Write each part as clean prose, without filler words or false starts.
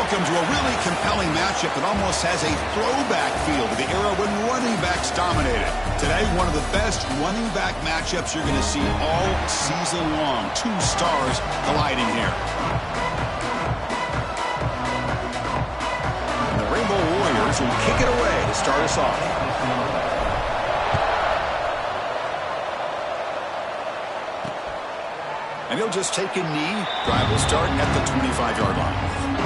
Welcome to a really compelling matchup that almost has a throwback feel to the era when running backs dominated. Today, one of the best running back matchups you're going to see all season long. Two stars colliding here. And the Rainbow Warriors will kick it away to start us off. And he'll just take a knee. Drive will start at the 25-yard line.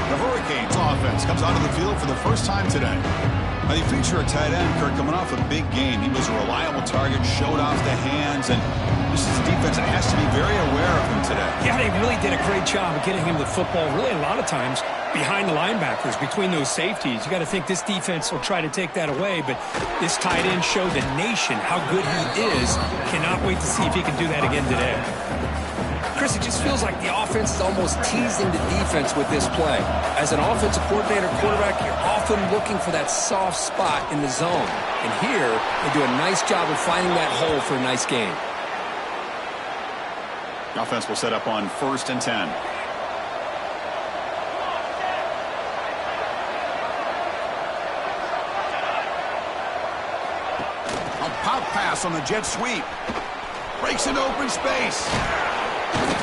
The Hurricanes offense comes onto the field for the first time today. Now, they feature a tight end, Kirk, coming off a big game. He was a reliable target, showed off the hands, and this is a defense that has to be very aware of him today. Yeah, they really did a great job of getting him the football, really a lot of times behind the linebackers, between those safeties. You got to think this defense will try to take that away, but this tight end showed the nation how good he is. Cannot wait to see if he can do that again today. Chris, it just feels like the offense is almost teasing the defense with this play. As an offensive coordinator, quarterback, you're often looking for that soft spot in the zone. And here, they do a nice job of finding that hole for a nice gain. The offense will set up on 1st and 10. A pop pass on the jet sweep. Breaks into open space.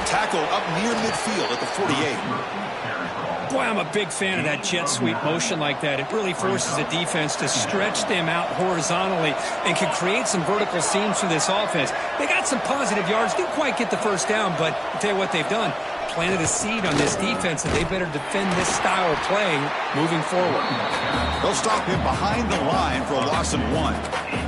Tackle up near midfield at the 48. Boy, I'm a big fan of that jet sweep motion like that. It really forces a defense to stretch them out horizontally and can create some vertical seams for this offense. They got some positive yards, didn't quite get the first down, but I'll tell you what they've done. Planted a seed on this defense, and they better defend this style of playing moving forward. They'll stop him behind the line for a loss of 1.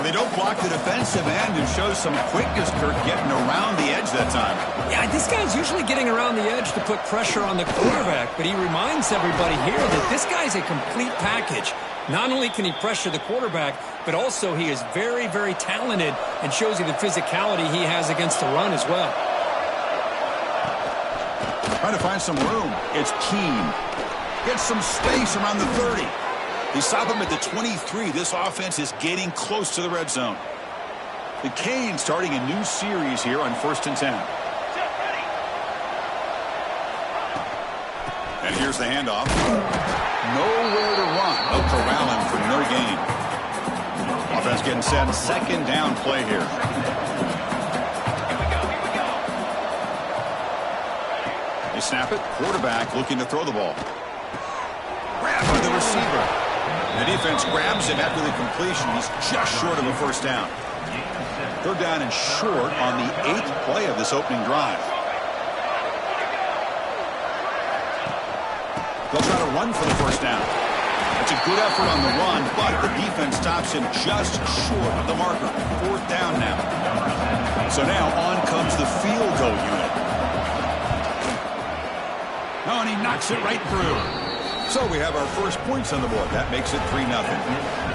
They don't block the defensive end and show some quickness, Kirk, getting around the edge that time. Yeah, this guy's usually getting around the edge to put pressure on the quarterback, but he reminds everybody here that this guy's a complete package. Not only can he pressure the quarterback, but also he is very, very talented and shows you the physicality he has against the run as well. Trying to find some room. It's Keene. Gets some space around the 30. They stop him at the 23. This offense is getting close to the red zone. The Canes starting a new series here on 1st and 10. And here's the handoff. Nowhere to run. They'll corral him for no gain. Offense getting set. 2nd down play here. They snap it. Quarterback looking to throw the ball. Grab by the receiver. The defense grabs him after the completion. He's just short of a 1st down. 3rd down and short on the 8th play of this opening drive. They'll try to run for the 1st down. It's a good effort on the run, but the defense stops him just short of the marker. 4th down now. So now on comes the field goal unit. Oh, and he knocks it right through. So we have our first points on the board. That makes it 3-0.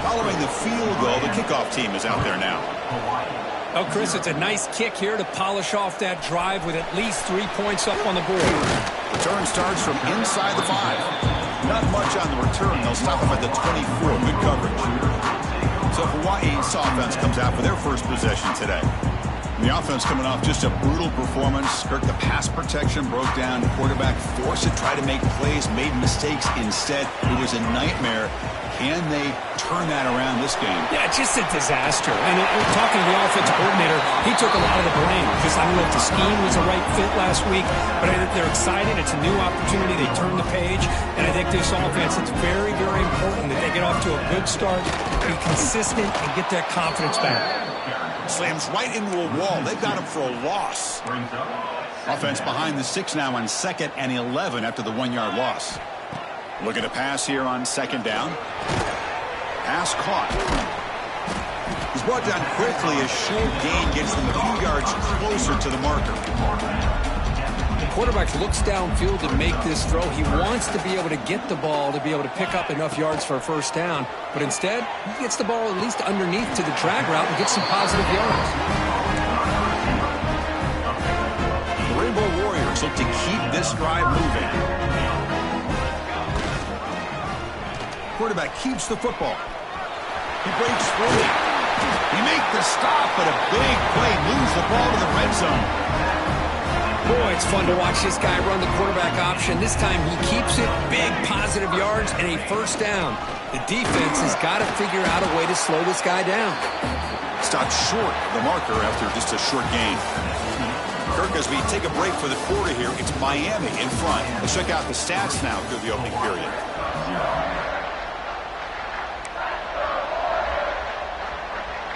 Following the field goal, the kickoff team is out there now. Oh, Chris, it's a nice kick here to polish off that drive with at least 3 points up on the board. Return starts from inside the 5. Not much on the return. They'll stop him at the 24. Good coverage. So Hawaii's offense comes out for their first possession today. The offense coming off just a brutal performance. Kirk, the pass protection broke down. The quarterback forced to try to make plays, made mistakes instead. It was a nightmare. Can they turn that around this game? Yeah, just a disaster. And talking to the offensive coordinator, he took a lot of the blame. Because I don't know if the scheme was a right fit last week, but I think they're excited. It's a new opportunity. They turn the page. And I think this offense, it's very, very important that they get off to a good start, be consistent, and get that confidence back. Slams right into a wall. They've got him for a loss. Offense behind the 6 now on 2nd and 11 after the 1-yard loss. Looking to pass here on 2nd down. Pass caught. He's brought down quickly. A short gain gets them a few yards closer to the marker. The quarterback looks downfield to make this throw. He wants to be able to get the ball to be able to pick up enough yards for a 1st down. But instead, he gets the ball at least underneath to the drag route and gets some positive yards. The Rainbow Warriors look to keep this drive moving. Quarterback keeps the football. He breaks through. He makes the stop, but a big play moves the ball to the red zone. Boy, it's fun to watch this guy run the quarterback option. This time he keeps it, big positive yards, and a first down. The defense has got to figure out a way to slow this guy down. Stopped short of the marker after just a short gain. Kirk, as we take a break for the quarter here, it's Miami in front. Let's check out the stats now through the opening period.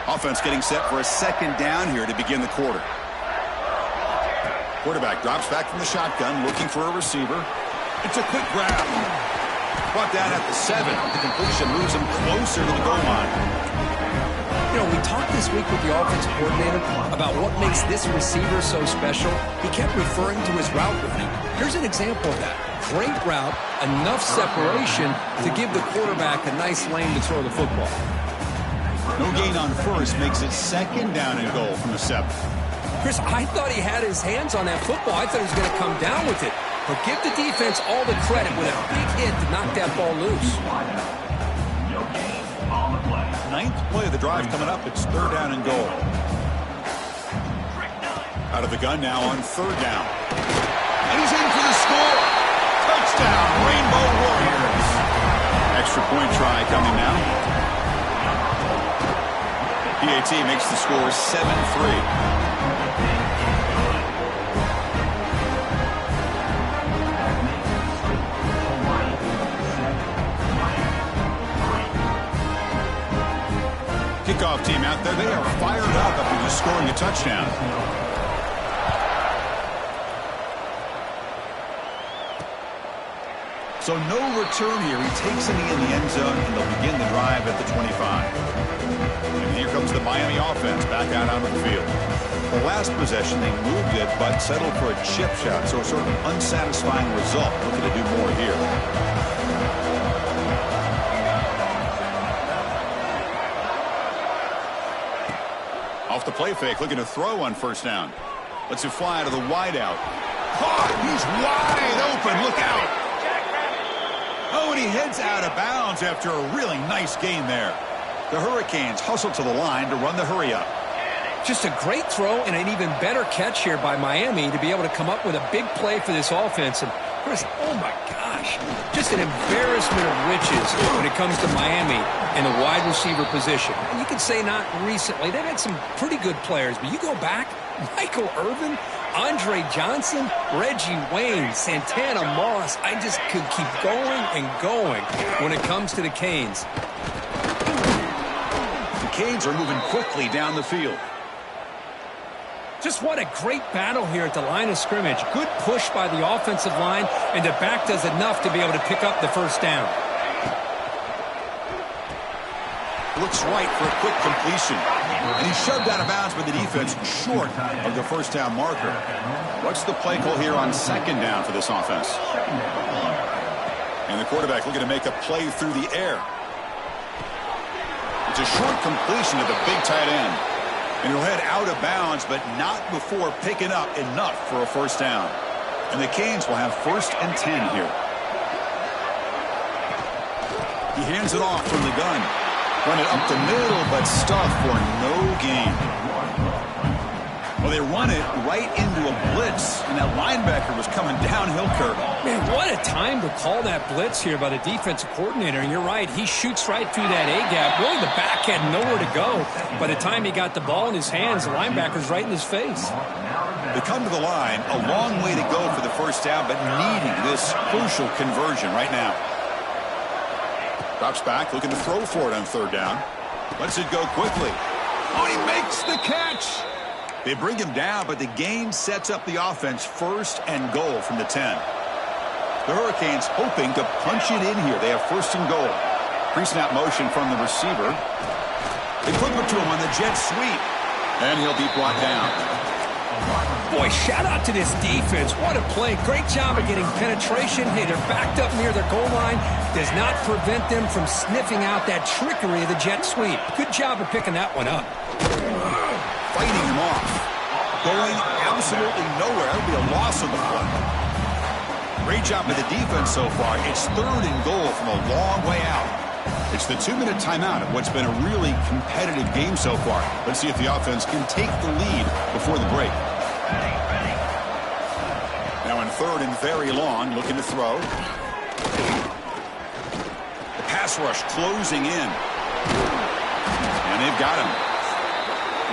Offense getting set for a second down here to begin the quarter. Quarterback drops back from the shotgun, looking for a receiver. It's a quick grab. Brought down at the 7. The completion moves him closer to the goal line. You know, we talked this week with the offensive coordinator about what makes this receiver so special. He kept referring to his route running. Here's an example of that. Great route, enough separation to give the quarterback a nice lane to throw the football. No gain on first makes it second down and goal from the 7. Chris, I thought he had his hands on that football. I thought he was going to come down with it. But give the defense all the credit with a big hit to knock that ball loose. Ninth play of the drive coming up. It's third down and goal. Out of the gun now on third down. And he's in for the score. Touchdown, Rainbow Warriors. Extra point try coming now. PAT makes the score 7-3. Kickoff team out there. They are fired up after just scoring a touchdown. So no return here. He takes it in the end zone, and they'll begin the drive at the 25. And here comes the Miami offense back out onto the field. The last possession, they moved it, but settled for a chip shot. So a sort of unsatisfying result. Looking to do more here. Off the play fake, looking to throw on first down. Lets it fly to the wideout. Caught! He's wide open. Look out! Oh, and he heads out of bounds after a really nice gain there. The Hurricanes hustle to the line to run the hurry up. Just a great throw and an even better catch here by Miami to be able to come up with a big play for this offense. And Chris, oh my gosh, just an embarrassment of riches when it comes to Miami in the wide receiver position. And you could say not recently. They've had some pretty good players, but you go back, Michael Irvin, Andre Johnson, Reggie Wayne, Santana Moss. I just could keep going and going when it comes to the Canes. The Canes are moving quickly down the field. Just what a great battle here at the line of scrimmage. Good push by the offensive line, and the back does enough to be able to pick up the first down. Looks right for a quick completion. And he's shoved out of bounds by the defense short of the first down marker. What's the play call here on second down for this offense? And the quarterback looking to make a play through the air. It's a short completion to the big tight end. And he'll head out of bounds, but not before picking up enough for a first down. And the Canes will have 1st and 10 here. He hands it off from the gun. Run it up the middle, but stuffed for no gain. Well, they run it right into a blitz, and that linebacker was coming downhill, Kirk. Man, what a time to call that blitz here by the defensive coordinator. And you're right, he shoots right through that A-gap. Really, the back had nowhere to go. By the time he got the ball in his hands, the linebacker's right in his face. They come to the line, a long way to go for the first down, but needing this crucial conversion right now. Drops back, looking to throw for it on third down. Lets it go quickly. Oh, he makes the catch! They bring him down, but the gain sets up the offense 1st and goal from the 10. The Hurricanes hoping to punch it in here. They have 1st and goal. Pre-snap motion from the receiver. They flip it to him on the jet sweep. And he'll be brought down. Boy, shout out to this defense. What a play. Great job of getting penetration. Hey, they're backed up near their goal line. Does not prevent them from sniffing out that trickery of the jet sweep. Good job of picking that one up. Fighting him off. Going absolutely nowhere. That would be a loss of the play. Great job by the defense so far. It's 3rd and goal from a long way out. It's the 2-minute timeout of what's been a really competitive game so far. Let's see if the offense can take the lead before the break. third and very long, looking to throw. The pass rush closing in. And they've got him.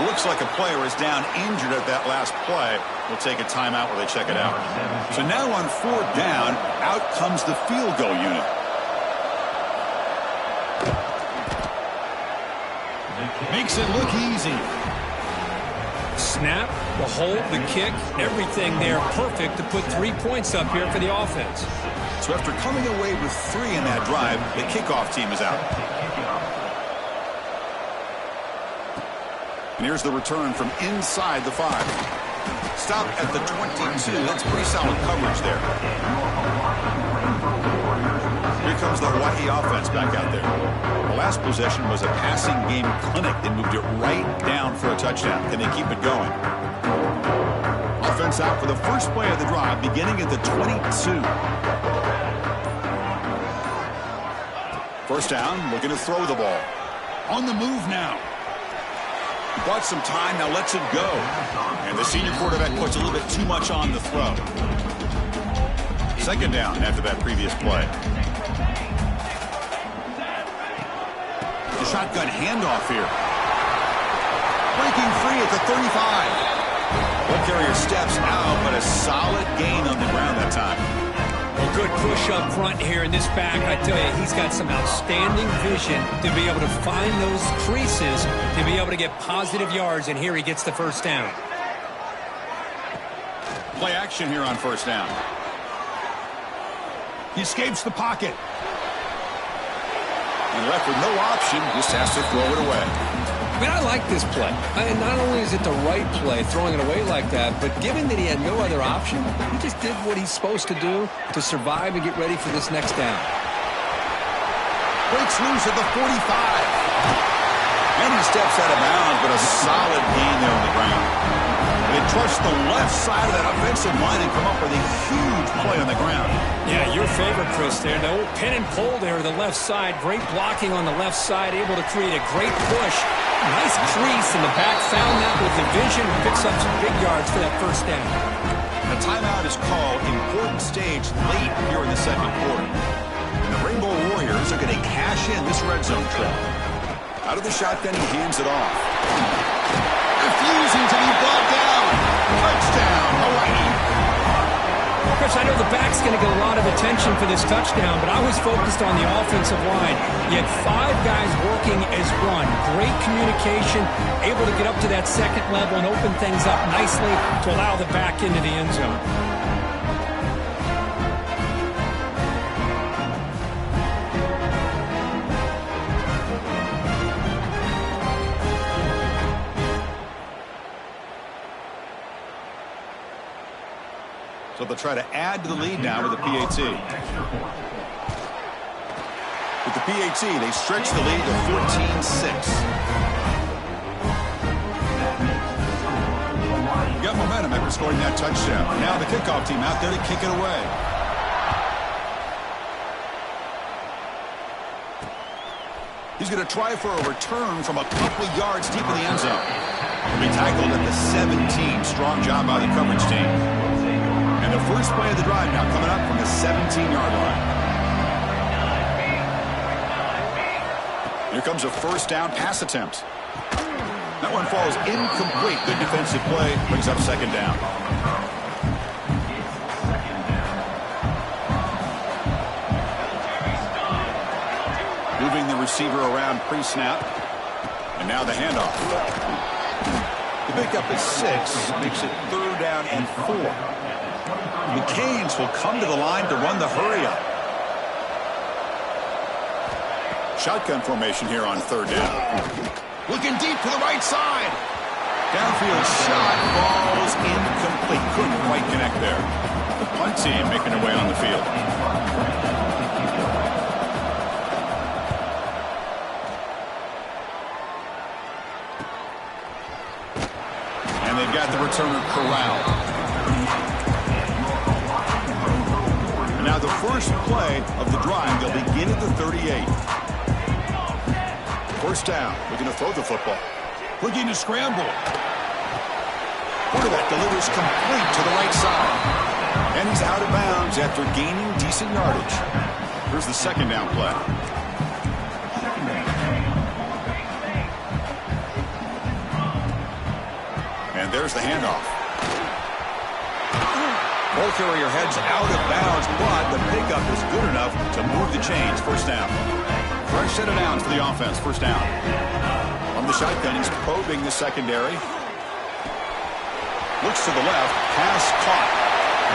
Looks like a player is down injured at that last play. We'll take a timeout while they check it out. So now on fourth down, out comes the field goal unit. Makes it look easy. Snap, the hold, the kick, everything there perfect to put 3 points up here for the offense. So after coming away with 3 in that drive, the kickoff team is out. And here's the return from inside the 5. Stop at the 22. That's pretty solid coverage there. Here comes the Hawaii offense back out there. The last possession was a passing game clinic. They moved it right down for a touchdown. Can they keep it going? Offense out for the first play of the drive, beginning at the 22. First down, looking to throw the ball. On the move now. Bought some time, now lets it go. And the senior quarterback puts a little bit too much on the throw. Second down after that previous play. The shotgun handoff here. Breaking free at the 35. One carrier steps out, but a solid gain on the ground that time. A good push up front here in this back. I tell you, he's got some outstanding vision to be able to find those creases, to be able to get positive yards, and here he gets the first down. Play action here on first down. He escapes the pocket. And left with no option, just has to throw it away. I mean, I like this play. And not only is it the right play, throwing it away like that, but given that he had no other option, he just did what he's supposed to do to survive and get ready for this next down. Breaks loose at the 45. And he steps out of bounds, but a solid gain there on the ground. They trust the left side of that offensive line and come up with a huge play on the ground. Yeah, your favorite, Chris, there. The old pin and pull there, the left side. Great blocking on the left side, able to create a great push. Nice crease in the back. Found that with the vision. Picks up some big yards for that first down. A timeout is called. Important stage late here in the second quarter. And the Rainbow Warriors are going to cash in this red zone trip. Out of the shotgun, he hands it off. Refusing to be brought down. Touchdown, Hawaii. Chris, I know the back's going to get a lot of attention for this touchdown, but I was focused on the offensive line. You had 5 guys working as one. Great communication, able to get up to that second level and open things up nicely to allow the back into the end zone. So they'll try to add to the lead now with the PAT. With the PAT, they stretch the lead to 14-6. Got momentum after scoring that touchdown. Now the kickoff team out there to kick it away. He's going to try for a return from a couple of yards deep in the end zone. He'll be tackled at the 17. Strong job by the coverage team. And the first play of the drive now coming up from the 17-yard line. Here comes a first down pass attempt. That one falls incomplete. Good defensive play. Brings up second down. Moving the receiver around pre-snap. And now the handoff. The pickup is 6. Makes it third down and 4. The Canes will come to the line to run the hurry-up. Shotgun formation here on third down. Looking deep to the right side. Downfield shot falls incomplete. Couldn't quite connect there. The punt team making their way on the field. And they've got the returner corralled. Now the first play of the drive, they'll begin at the 38. First down, looking to throw the football. Looking to scramble. Quarterback delivers complete to the right side. And he's out of bounds after gaining decent yardage. Here's the second down play. And there's the handoff. Ball carrier heads out of bounds, but the pickup is good enough to move the chains. First down. Fresh set of downs for the offense. First down. On the shotgun, he's probing the secondary. Looks to the left. Pass caught.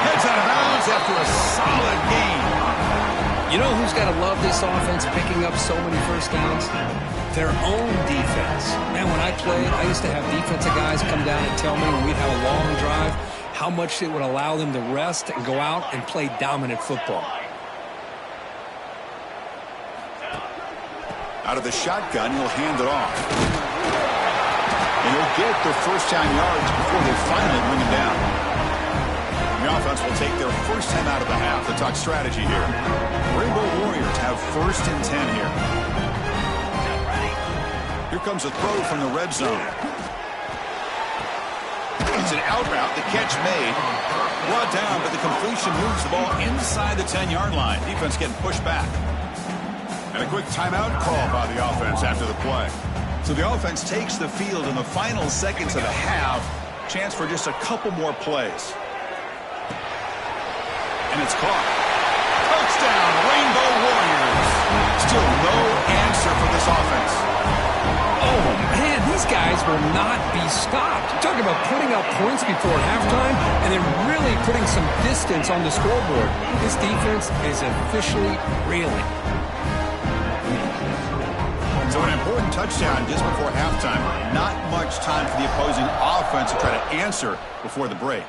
Heads out of bounds after a solid gain. You know who's got to love this offense picking up so many first downs? Their own defense. Man, when I played, I used to have defensive guys come down and tell me when we'd have a long drive how much it would allow them to rest and go out and play dominant football. Out of the shotgun, he'll hand it off. And he'll get their first down yards before they finally bring him down. The offense will take their first 10 out of the half. The talk strategy here. Rainbow Warriors have first and 10 here. Here comes a throw from the red zone. It's an out route. The catch made. Brought down, but the completion moves the ball inside the 10-yard line. Defense getting pushed back. And a quick timeout call by the offense after the play. So the offense takes the field in the final seconds of the half. Chance for just a couple more plays. And it's caught. Touchdown, Rainbow Warriors. Still no answer for this offense. Oh, man, these guys will not be stopped. You're talking about putting up points before halftime and then really putting some distance on the scoreboard. This defense is officially reeling. So an important touchdown just before halftime. Not much time for the opposing offense to try to answer before the break.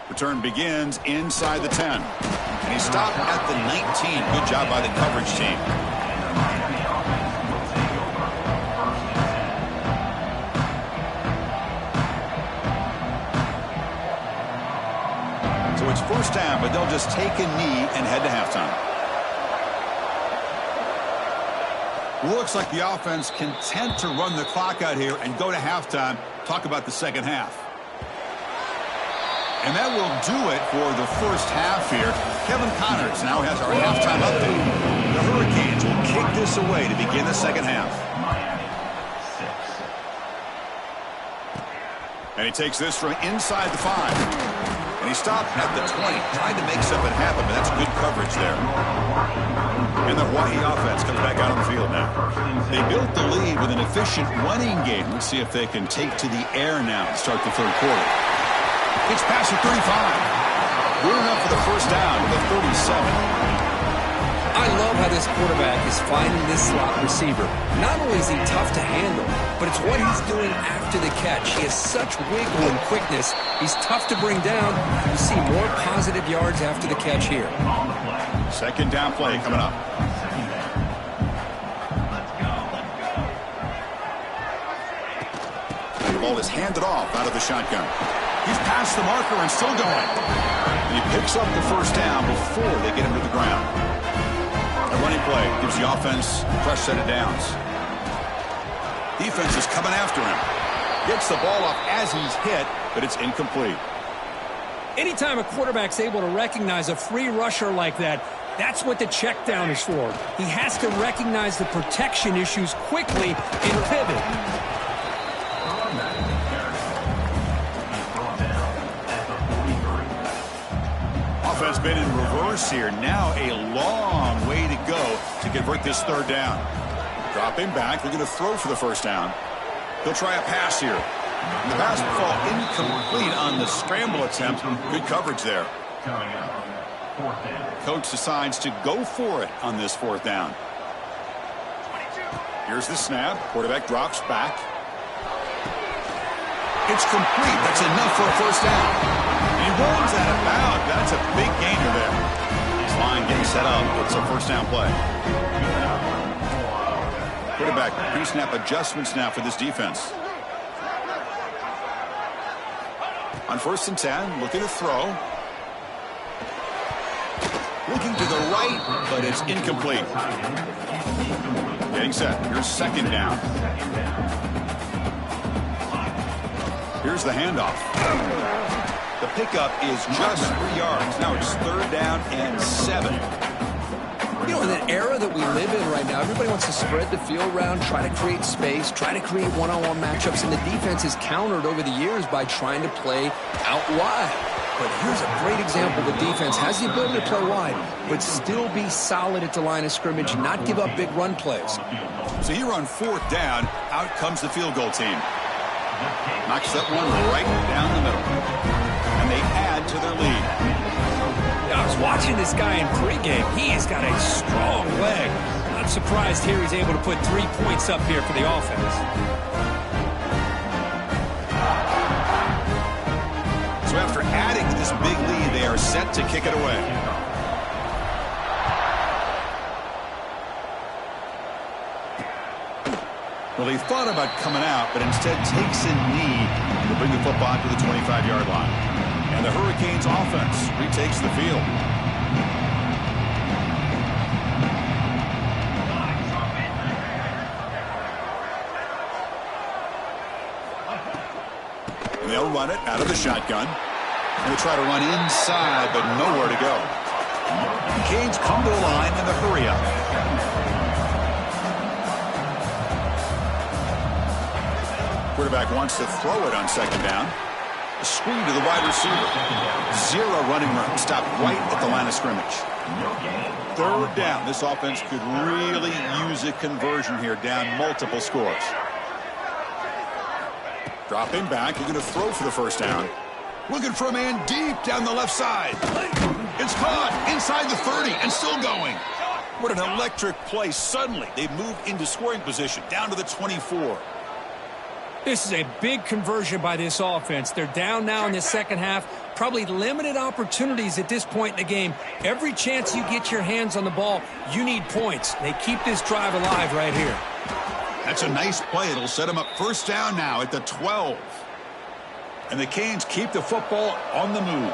Return begins inside the 10. And he stopped at the 19. Good job by the coverage team. So it's first down, but they'll just take a knee and head to halftime. Looks like the offense content to run the clock out here and go to halftime. Talk about the second half. And that will do it for the first half here. Kevin Connors now has our halftime update. The Hurricanes will kick this away to begin the second half. And he takes this from inside the 5. And he stopped at the 20. Tried to make something happen, but that's good coverage there. And the Hawaii offense comes back out on the field now. They built the lead with an efficient running game. Let's see if they can take to the air now to start the third quarter. It's past the 35. Good enough for the first down to the 37. I love how this quarterback is finding this slot receiver. Not only is he tough to handle, but it's what he's doing after the catch. He has such wiggle and quickness. He's tough to bring down. You see more positive yards after the catch here. Second down play coming up. The ball is handed off out of the shotgun. He's past the marker and still going. He picks up the first down before they get him to the ground. A running play gives the offense a fresh set of downs. Defense is coming after him. Gets the ball off as he's hit, but it's incomplete. Anytime a quarterback's able to recognize a free rusher like that, that's what the check down is for. He has to recognize the protection issues quickly and pivot. Offense been in reverse here. Now a long way to go to convert this third down. Dropping back. They're going to throw for the first down. They'll try a pass here. The pass will fall incomplete on the scramble attempt. Good coverage there. Coach decides to go for it on this fourth down. Here's the snap. Quarterback drops back. It's complete. That's enough for a first down. He runs out of bounds. That's a big gainer there. This line getting set up. It's a first down play. Quarterback pre-snap adjustments now for this defense. On first and 10, looking to throw. Looking to the right, but it's incomplete. Getting set. Here's second down. Here's the handoff. The pickup is just 3 yards. Now it's 3rd down and 7. You know, in an era that we live in right now, everybody wants to spread the field around, try to create space, try to create one-on-one matchups, and the defense is countered over the years by trying to play out wide. But here's a great example. The defense has the ability to play wide, but still be solid at the line of scrimmage, not give up big run plays. So here on 4th down, out comes the field goal team. Knocks that one right down the middle. And they add to their lead. I was watching this guy in pregame. He has got a strong leg. Not surprised here he's able to put 3 points up here for the offense. So after adding to this big lead, they are set to kick it away. Well, he thought about coming out, but instead takes a knee to bring the football to the 25-yard line. And the Hurricanes offense retakes the field. And they'll run it out of the shotgun. And they try to run inside, but nowhere to go. The Canes come to the line in the hurry up. Quarterback wants to throw it on 2nd down. A screen to the wide receiver. 0 running room. Stopped right at the line of scrimmage. 3rd down. This offense could really use a conversion here, down multiple scores. Dropping back. You're going to throw for the 1st down. Looking for a man deep down the left side. It's caught inside the 30 and still going. What an electric play. Suddenly, they've moved into scoring position, down to the 24. This is a big conversion by this offense. They're down now in the 2nd half. Probably limited opportunities at this point in the game. Every chance you get your hands on the ball, you need points. They keep this drive alive right here. That's a nice play. It'll set them up 1st down now at the 12. And the Canes keep the football on the move.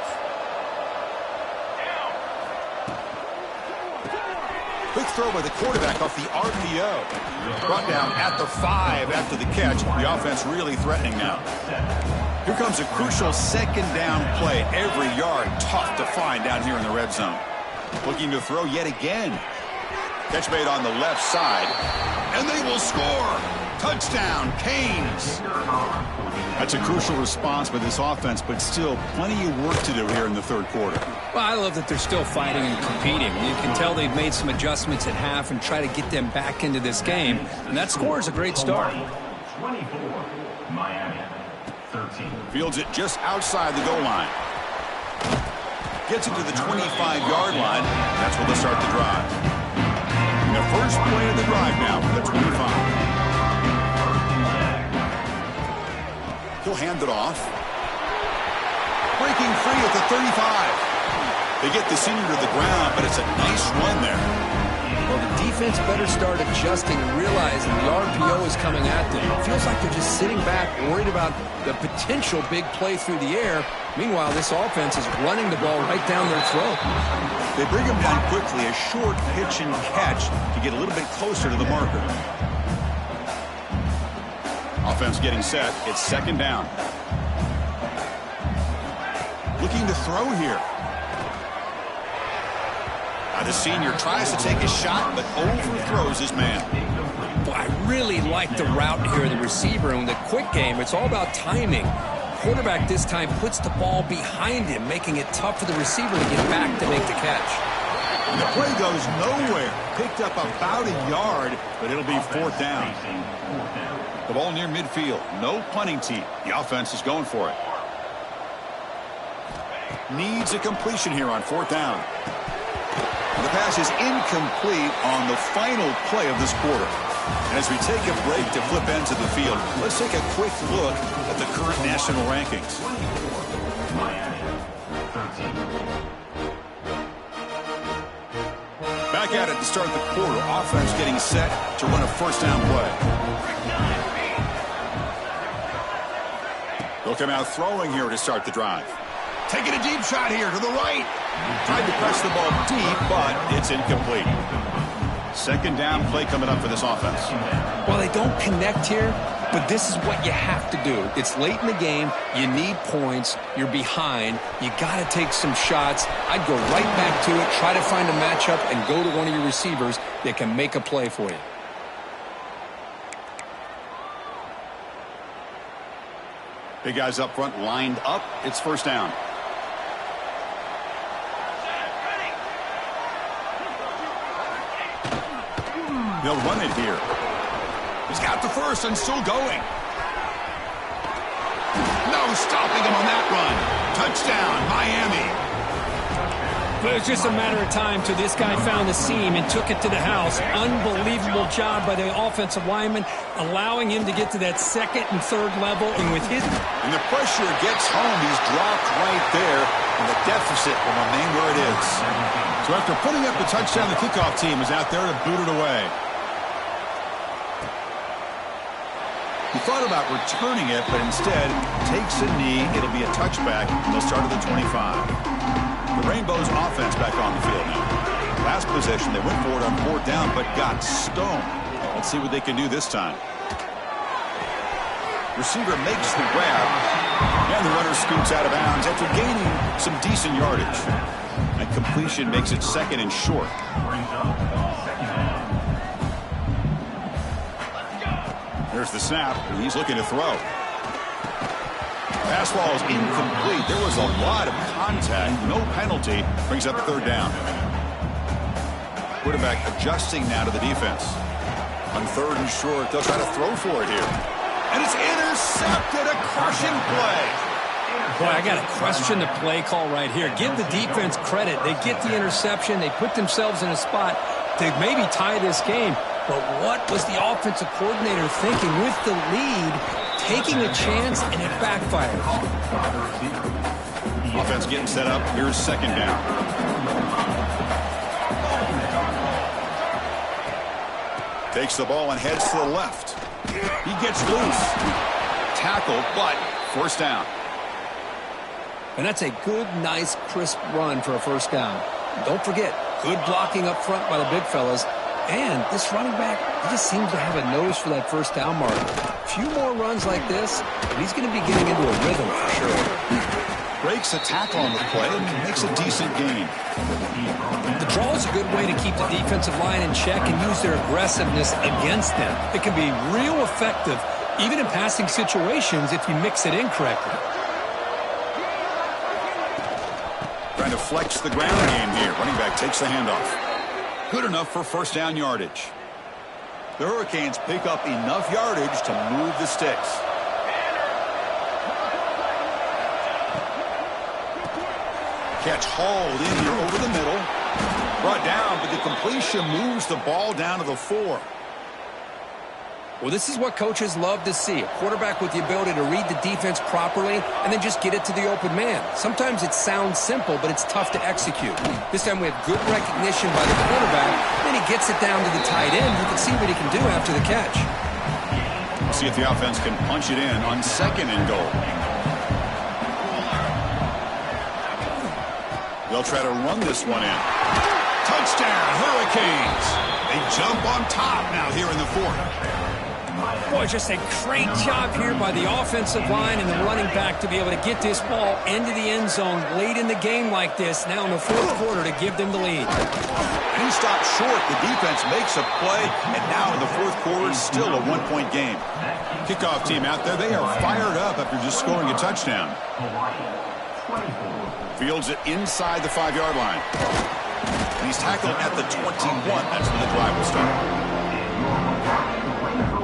Quick throw by the quarterback off the RPO. Brought down at the 5 after the catch. The offense really threatening now. Here comes a crucial 2nd down play. Every yard tough to find down here in the red zone. Looking to throw yet again. Catch made on the left side. And they will score. Touchdown, Canes. That's a crucial response by this offense, but still plenty of work to do here in the 3rd quarter. Well, I love that they're still fighting and competing. You can tell they've made some adjustments at half and try to get them back into this game. And that score is a great start. 24, Miami, 13. Fields it just outside the goal line. Gets it to the 25-yard line. That's where they start the drive. And the first play of the drive now for the 25. He'll hand it off. Breaking free at the 35. They get the senior to the ground, but it's a nice run there. Well, the defense better start adjusting and realizing the RPO is coming at them. It feels like they're just sitting back, worried about the potential big play through the air. Meanwhile, this offense is running the ball right down their throat. They bring him down quickly, a short pitch and catch to get a little bit closer to the marker. Offense getting set. It's 2nd down. Looking to throw here. Now the senior tries to take a shot, but overthrows his man. Boy, I really like the route here, the receiver. And in the quick game, it's all about timing. Quarterback this time puts the ball behind him, making it tough for the receiver to get back to make the catch. And the play goes nowhere. Picked up about a yard, but it'll be 4th down. The ball near midfield. No punting team. The offense is going for it. Needs a completion here on 4th down. And the pass is incomplete on the final play of this quarter. And as we take a break to flip ends of the field, let's take a quick look at the current national rankings. Back at it to start the quarter. Offense getting set to run a 1st down play. They'll come out throwing here to start the drive. Taking a deep shot here to the right. Tried to press the ball deep, but it's incomplete. Second down play coming up for this offense. Well, they don't connect here, but this is what you have to do. It's late in the game. You need points. You're behind. You got to take some shots. I'd go right back to it, try to find a matchup, and go to one of your receivers that can make a play for you. Big guys up front lined up. It's first down. They'll run it here. He's got the first and still going. No stopping him on that run. Touchdown, Miami. Well, it was just a matter of time till this guy found the seam and took it to the house. Unbelievable job by the offensive lineman, allowing him to get to that second and third level. And with his... And the pressure gets home. He's dropped right there, and the deficit will remain where it is. So after putting up the touchdown, the kickoff team is out there to boot it away. He thought about returning it, but instead takes a knee. It'll be a touchback. They'll start at the 25. The Rainbows offense back on the field now. Last possession, they went for it on fourth down, but got stoned. Let's see what they can do this time. Receiver makes the grab, and the runner scoots out of bounds after gaining some decent yardage. And completion makes it second and short. There's the snap, and he's looking to throw. Pass ball is incomplete. There was a lot of contact. No penalty. Brings up third down. Quarterback adjusting now to the defense. On third and short, they'll try to throw for it here. And it's intercepted. A crushing play. Boy, I got to question the play call right here. Give the defense credit. They get the interception. They put themselves in a spot to maybe tie this game. But what was the offensive coordinator thinking with the lead, taking a chance, and it backfires? Offense getting set up. Here's second down. Takes the ball and heads to the left. He gets loose. Tackled, but first down. And that's a good, nice, crisp run for a first down. Don't forget, good blocking up front by the big fellas. And this running back, he just seems to have a nose for that first down marker. A few more runs like this, and he's going to be getting into a rhythm for sure. Breaks a tackle on the play and makes a decent gain. The draw is a good way to keep the defensive line in check and use their aggressiveness against them. It can be real effective, even in passing situations, if you mix it in correctly. Trying to flex the ground game here. Running back takes the handoff. Good enough for first down yardage. The Hurricanes pick up enough yardage to move the sticks. Catch hauled in here over the middle. Brought down, but the completion moves the ball down to the 4. Well, this is what coaches love to see. A quarterback with the ability to read the defense properly and then just get it to the open man. Sometimes it sounds simple, but it's tough to execute. This time we have good recognition by the quarterback. Then he gets it down to the tight end. You can see what he can do after the catch. See if the offense can punch it in on second and goal. They'll try to run this one in. Touchdown, Hurricanes. They jump on top now here in the fourth. Boy, just a great job here by the offensive line and the running back to be able to get this ball into the end zone late in the game like this, now in the fourth quarter to give them the lead. He stopped short. The defense makes a play, and now in the fourth quarter, still a one-point game. Kickoff team out there, they are fired up after just scoring a touchdown. Fields it inside the 5-yard line. And he's tackled at the 21. That's when the drive will start.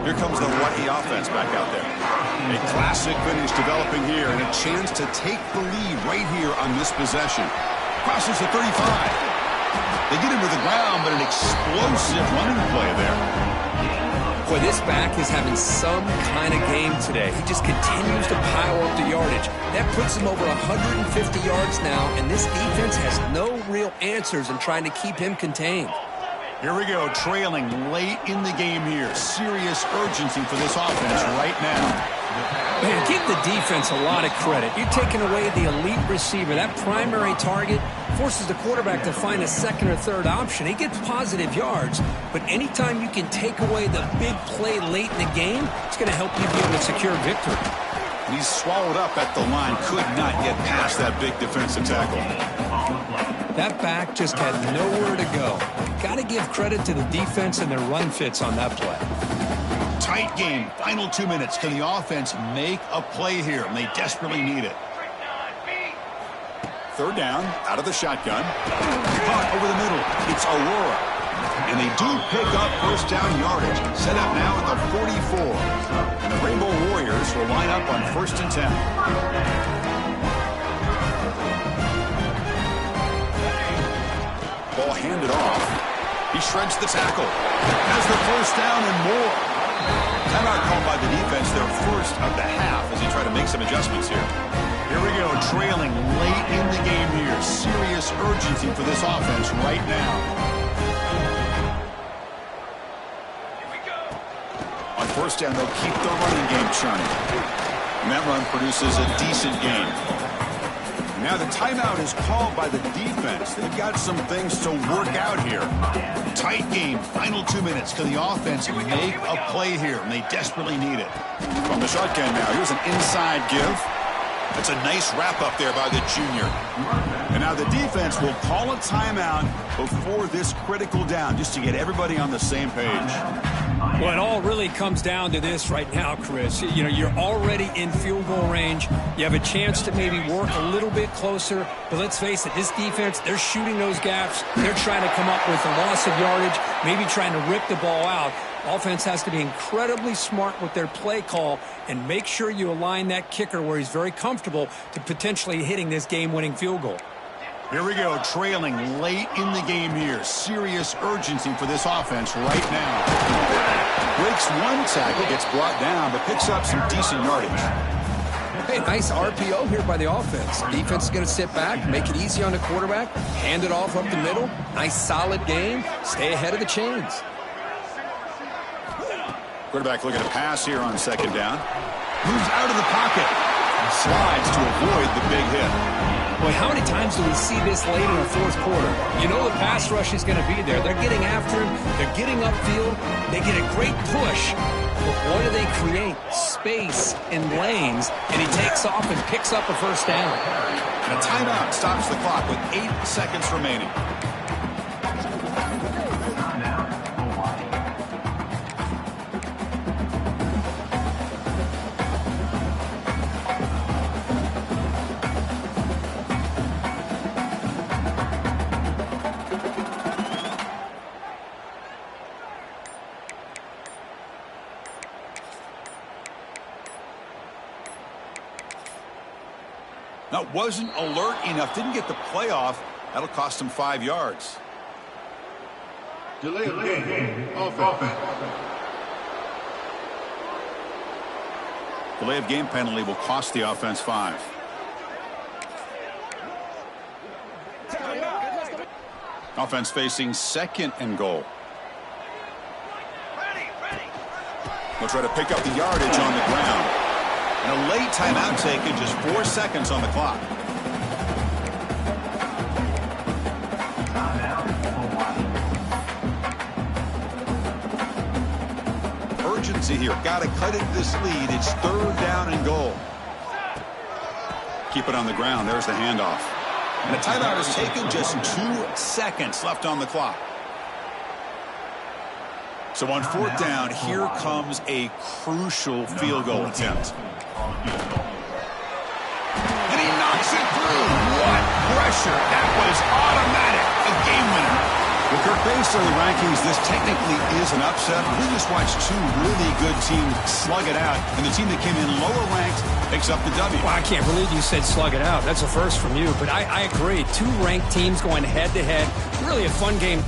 Here comes the Hawaii offense back out there. A classic finish developing here and a chance to take the lead right here on this possession. Crosses the 35. They get him to the ground, but an explosive running play there. Boy, this back is having some kind of game today. He just continues to pile up the yardage. That puts him over 150 yards now, and this defense has no real answers in trying to keep him contained. Here we go, trailing late in the game here. Serious urgency for this offense right now. Man, give the defense a lot of credit. You're taking away the elite receiver. That primary target forces the quarterback to find a second or third option. He gets positive yards, but anytime you can take away the big play late in the game, it's going to help you be able to secure victory. And he's swallowed up at the line. Could not get past that big defensive tackle. That back just had nowhere to go. Got to give credit to the defense and their run fits on that play. Tight game. Final 2 minutes. Can the offense make a play here? And they desperately need it. Third down, out of the shotgun. Caught over the middle. It's Aurora. And they do pick up first down yardage. Set up now at the 44. And the Rainbow Warriors will line up on 1st and 10. Ball handed off. He shreds the tackle. Has the first down and more. Timeout called by the defense, their first of the half, as they try to make some adjustments here. Here we go, trailing late in the game here. Serious urgency for this offense right now. On first down, they'll keep the running game churning. And that run produces a decent gain. Now the timeout is called by the defense. They've got some things to work out here. Tight game, final 2 minutes. Can the offense make a play here? And they desperately need it. From the shotgun now, here's an inside give. That's a nice wrap up there by the junior. And now the defense will call a timeout before this critical down, just to get everybody on the same page. Well, it all really comes down to this right now, Chris. You know, you're already in field goal range. You have a chance to maybe work a little bit closer. But let's face it, this defense, they're shooting those gaps. They're trying to come up with a loss of yardage, maybe trying to rip the ball out. Offense has to be incredibly smart with their play call and make sure you align that kicker where he's very comfortable to potentially hitting this game-winning field goal. Here we go, trailing late in the game here. Serious urgency for this offense right now. Breaks one tackle, gets brought down, but picks up some decent yardage. Hey, nice RPO here by the offense. Defense is going to sit back, make it easy on the quarterback, hand it off up the middle. Nice solid game. Stay ahead of the chains. Quarterback looking to pass here on second down. Moves out of the pocket. Slides to avoid the big hit. Boy, how many times do we see this late in the fourth quarter? You know the pass rush is going to be there. They're getting after him. They're getting upfield. They get a great push. But what do they create? Space and lanes. And he takes off and picks up a first down. And a timeout stops the clock with 8 seconds remaining. Now, wasn't alert enough, didn't get the play off. That'll cost him 5 yards. Delay of game. Offense. Delay of game penalty will cost the offense 5. Offense facing second and goal. They'll try to pick up the yardage on the ground. And a late timeout taken, just 4 seconds on the clock. Urgency here. Got to cut into this lead. It's third down and goal. Keep it on the ground. There's the handoff. And the timeout is taken, just 2 seconds left on the clock. So on fourth down, here comes a crucial field goal attempt. And he knocks it through. What pressure. That was automatic. A game winner. Well, Kirk, based on the rankings, this technically is an upset. We just watched two really good teams slug it out, and the team that came in lower ranked picks up the W. Well, I can't believe you said slug it out. That's a first from you, but I agree. Two ranked teams going head-to-head. Really a fun game.